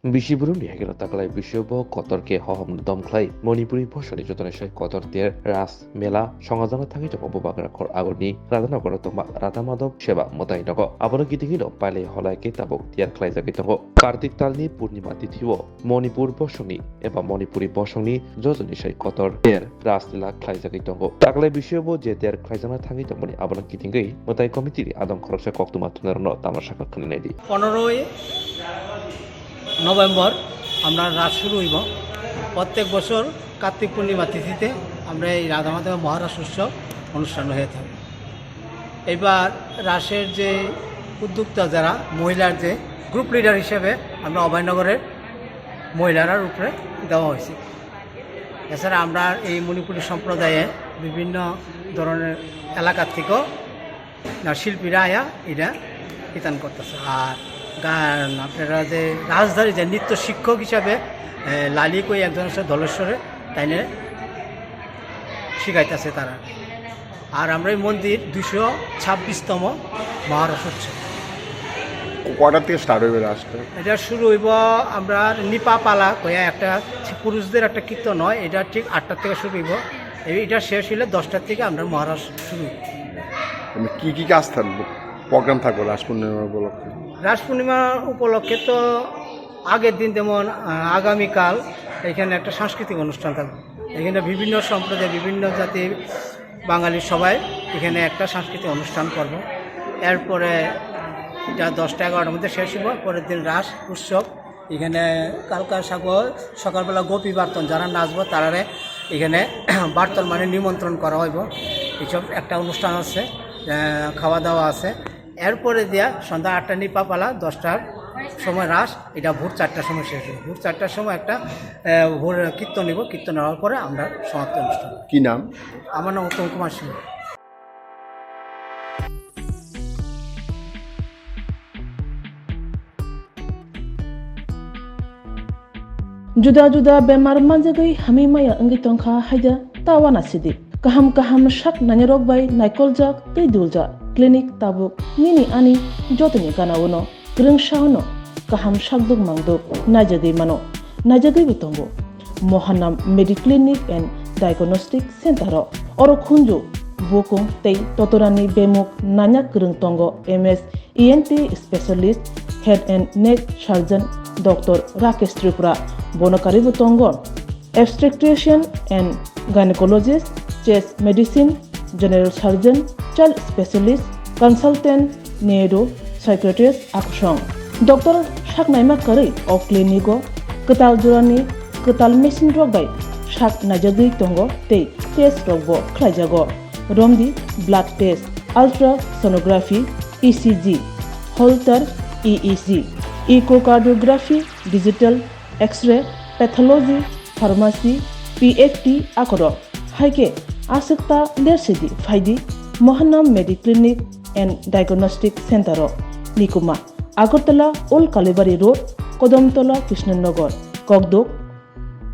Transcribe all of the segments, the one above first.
Bishiburun yagino taklai bishobo kotorke hohom domklai Manipuri bosani jotonesai kotor tier ras mela সংগঠন থাকি job Bagra খর আগরনি রাধানগর তোমা রাধামাধব সেবা মতাই নগ আবর গিদিগিল পাইলে হলাইকে তাবক তিয়ার খ্লাই জাগি দङ কার্তিক তালনি পূর্ণিমা তিথিও মণিপুর বসংনি এবা মণিপুরি বসংনি যোজনিসাই কতর তিয়ার রাসলীলা খ্লাই জাগি দङ তাকলাই বিষয়বো যে তিয়ার খ্লাইজানা থাকি দঙনি আবর গিদিগই মতাই কমিটির আদম খরচা কক্তুমা তুনারন তামাশা খানে নেদি 15ই নভেম্বর আমরা রাস শুরু হইব। প্রত্যেক বছর কার্তিক পূর্ণিমা তিথিতে আমরা এই রাধা মাধব মহারাস উৎসব অনুষ্ঠান হয়ে থাকে। এবার রাসের যে উদ্যোক্তা যারা মহিলার যে গ্রুপ লিডার হিসেবে আমরা অভয়নগরের মহিলারার উপরে দেওয়া হয়েছে। এছাড়া আমরা এই মণিপুরী সম্প্রদায়ে বিভিন্ন ধরনের এলাকার থেকেও শিল্পীরা আয়া এটা বিতান করতেছে। আর গান আপনারা যে রাজধানী যে নৃত্য শিক্ষক হিসাবে লালি কই একজন আছে ধলেশ্বরে তাইনে শিখাইতেছে তারা। আর আমরা এই মন্দির 226তম মহারাস উৎসব। কয়টার থেকে স্টার্ট হইবে রাসটা? এটা শুরু হইব আমরা নিপা পালা কয়া একটা পুরুষদের একটা কীর্তন হয়, এটা ঠিক 8টার থেকে শুরু হইব। এটা শেষ হইলে 10টার থেকে আমরা মহারাস শুরু হইব। কি কাজ থাকবে, প্রোগ্রাম থাকবে রাস পূর্ণিমা উপলক্ষে? রাস পূর্ণিমা উপলক্ষে তো আগের দিন যেমন আগামীকাল এখানে একটা সাংস্কৃতিক অনুষ্ঠান থাকবে। এখানে বিভিন্ন সম্প্রদায় বিভিন্ন জাতির বাঙালির সবাই এখানে একটা সাংস্কৃতিক অনুষ্ঠান করব। এরপরে এটা 10টা-11টার মধ্যে শেষ হইব। পরের দিন রাস উৎসব। এখানে কালকার সাগর সকালবেলা গোপী বার্তন যারা নাচবো তারারে এখানে বার্তন মানে নিমন্ত্রণ করা হইব। এইসব একটা অনুষ্ঠান আছে, খাওয়া দাওয়া আছে। এরপরে দিয়া সন্ধ্যা 8টা নিপা পালা, 10টার সময় রাস, এটা ভোর 4টার সময় শেষ হবে। ভোর 4টার সময় একটা ভোর কীর্তন নিব। কীর্তন হওয়ার পরে আমরা সমাপ্ত অনুষ্ঠান। কি নাম? আমার নাম উত্তম কুমার সিং। जुदा-जुदा बेमार manjagai hamimaya anggi tongkha haida tawana sidi kaham shak nanyarok bai naikolja teidulja clinic tabuk nini ani jotoni ganawono grengshauno kaham shakduk mangduk najagai mano najagai bitongo mohanam mediclinic and diagnostic center oro khunju bokong tei totorani bemuk nanya grengtongo ms ent specialist head and neck surgeon Dr. Rakesh Tripura Bonakari Butongo, obstetrician and gynecologist, chest medicine, general surgeon, child specialist, consultant, neuro, psychiatrist, Akshong. Dr. Shaknaima Kari of Clinico, Katal Jurani, Katal Machine Rogai, Shak Najagi Tongo, Te, Test Rogo, Klajago, Romdi, Blood Test, Ultrasonography, ECG, Holter, EEG. Echocardiography, digital, X-ray, pathology, pharmacy, PFT, akoro. Haike asakta lersidi faidi Mohanam Mediclinic and Diagnostic Center Nikuma Agartala Old Kalibari Road, Kodamtola, Krishnanagar, Kogdok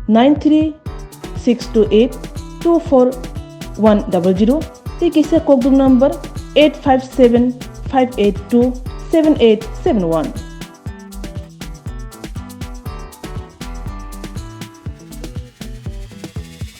93-628-24100. Tikisa Kogdok number 857-582-7871.